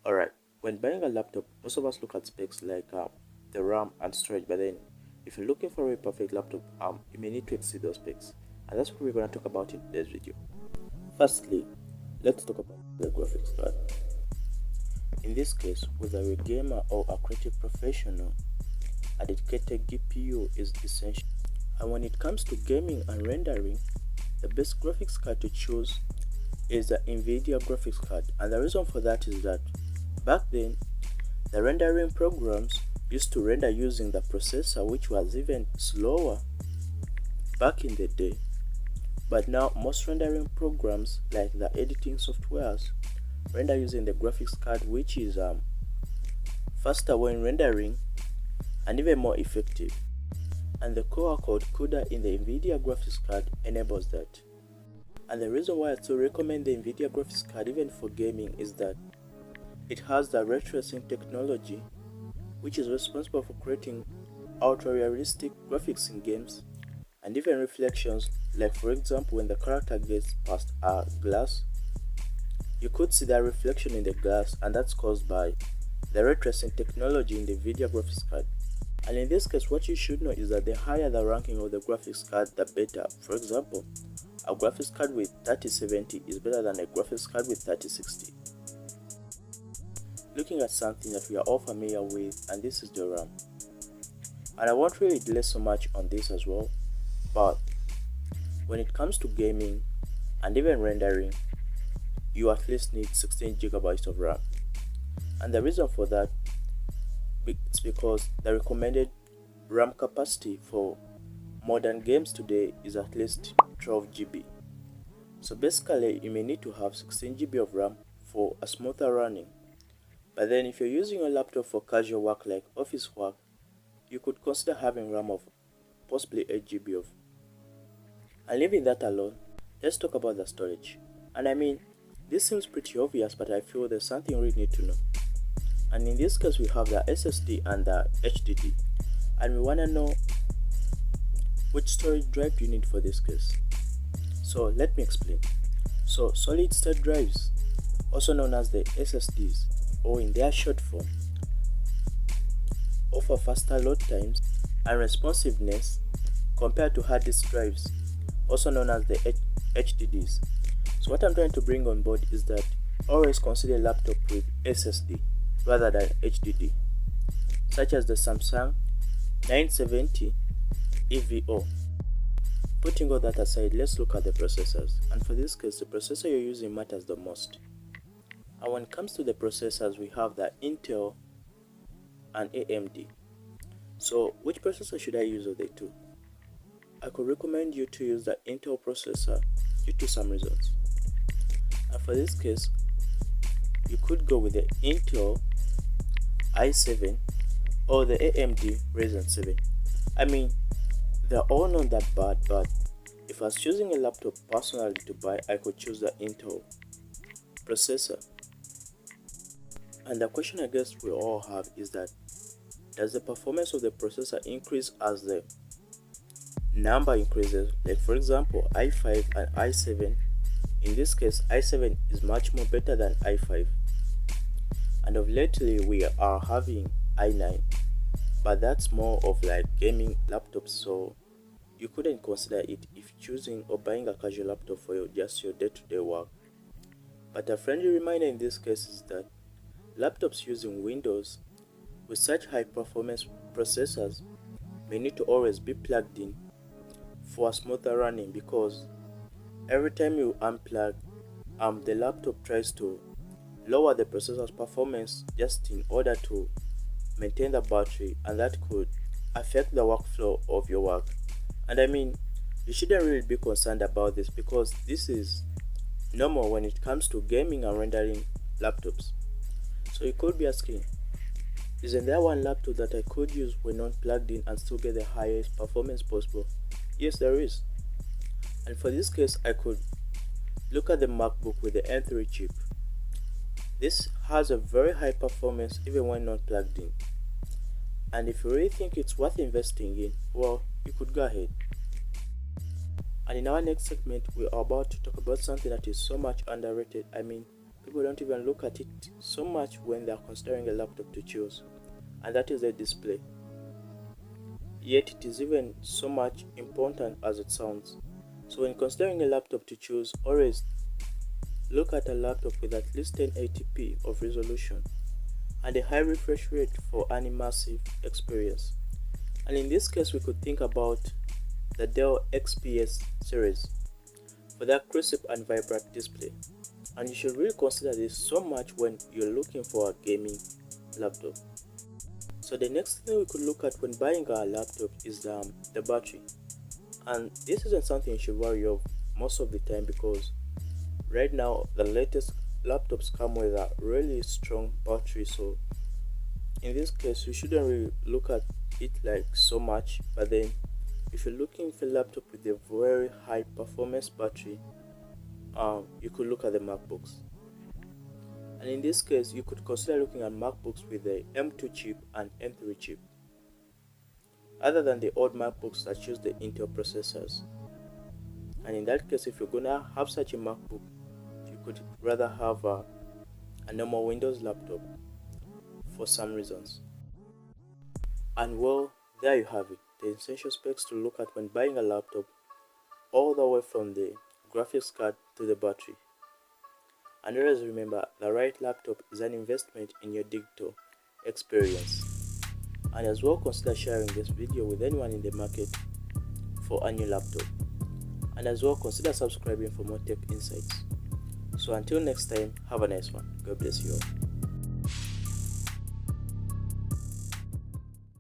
Alright, when buying a laptop, most of us look at specs like the RAM and storage, but then if you're looking for a perfect laptop, you may need to exceed those specs. And that's what we're going to talk about in today's video. Firstly, let's talk about the graphics card. In this case, whether you're a gamer or a creative professional, a dedicated GPU is essential. And when it comes to gaming and rendering, the best graphics card to choose is the NVIDIA graphics card. And the reason for that is that back then, the rendering programs used to render using the processor, which was even slower back in the day. But now most rendering programs like the editing softwares render using the graphics card, which is faster when rendering and even more effective. And the quad CUDA in the NVIDIA graphics card enables that. And the reason why I still recommend the NVIDIA graphics card even for gaming is that it has the ray tracing technology, which is responsible for creating ultra realistic graphics in games and even reflections, like for example when the character gets past a glass, you could see that reflection in the glass, and that's caused by the ray tracing technology in the NVIDIA graphics card. And in this case, what you should know is that the higher the ranking of the graphics card, the better. For example, a graphics card with 3070 is better than a graphics card with 3060. Looking at something that we are all familiar with, and this is the RAM. And I won't really delay so much on this as well, but when it comes to gaming and even rendering, you at least need 16 GB of RAM. And the reason for that is because the recommended RAM capacity for modern games today is at least 12 GB. So basically, you may need to have 16 GB of RAM for a smoother running. But then if you're using a laptop for casual work like office work, you could consider having RAM of possibly 8 GB of. And leaving that alone, let's talk about the storage. And I mean, this seems pretty obvious, but I feel there's something we need to know. And in this case, we have the SSD and the HDD. And we want to know which storage drive do you need for this case. So let me explain. So solid state drives, also known as the SSDs, or in their short form, offer faster load times and responsiveness compared to hard disk drives, also known as the HDDs. So what I'm trying to bring on board is that always consider a laptop with SSD rather than HDD, such as the Samsung 970 EVO. Putting all that aside, let's look at the processors. And for this case, the processor you're using matters the most. And when it comes to the processors, we have the Intel and AMD. So which processor should I use of the two? I could recommend you to use the Intel processor due to some reasons. And for this case, you could go with the Intel i7 or the AMD Ryzen 7. I mean, they're all not that bad, but if I was choosing a laptop personally to buy, I could choose the Intel processor. And the question I guess we all have is that, does the performance of the processor increase as the number increases? Like for example, i5 and i7. In this case, i7 is much more better than i5. And of lately, we are having i9. But that's more of like gaming laptops, so you couldn't consider it if choosing or buying a casual laptop for your day-to-day work. But a friendly reminder in this case is that laptops using Windows with such high performance processors may need to always be plugged in for a smoother running, because every time you unplug, the laptop tries to lower the processor's performance just in order to maintain the battery, and that could affect the workflow of your work. And I mean, you shouldn't really be concerned about this, because this is normal when it comes to gaming and rendering laptops. So you could be asking, isn't there one laptop that I could use when not plugged in and still get the highest performance possible? Yes, there is. And for this case, I could look at the MacBook with the M3 chip. This has a very high performance even when not plugged in. And if you really think it's worth investing in, well, you could go ahead. And in our next segment, we are about to talk about something that is so much underrated. I mean, people don't even look at it so much when they are considering a laptop to choose, and that is the display. Yet it is even so much important as it sounds. So when considering a laptop to choose, always look at a laptop with at least 1080p of resolution and a high refresh rate for an immersive experience. And in this case, we could think about the Dell XPS Series for that crisp and vibrant display. And you should really consider this so much when you're looking for a gaming laptop. So the next thing we could look at when buying a laptop is the battery. And this isn't something you should worry of most of the time, because right now the latest laptops come with a really strong battery. So in this case, you shouldn't really look at it like so much. But then if you're looking for a laptop with a very high performance battery, you could look at the MacBooks. And in this case, you could consider looking at MacBooks with the M2 chip and M3 chip, other than the old MacBooks that use the Intel processors. And in that case, if you're gonna have such a MacBook, you could rather have a normal Windows laptop for some reasons. And well, there you have it, the essential specs to look at when buying a laptop, all the way from the graphics card to the battery. And always remember, the right laptop is an investment in your digital experience. And as well, consider sharing this video with anyone in the market for a new laptop. And as well, consider subscribing for more tech insights. So until next time, have a nice one. God bless you all.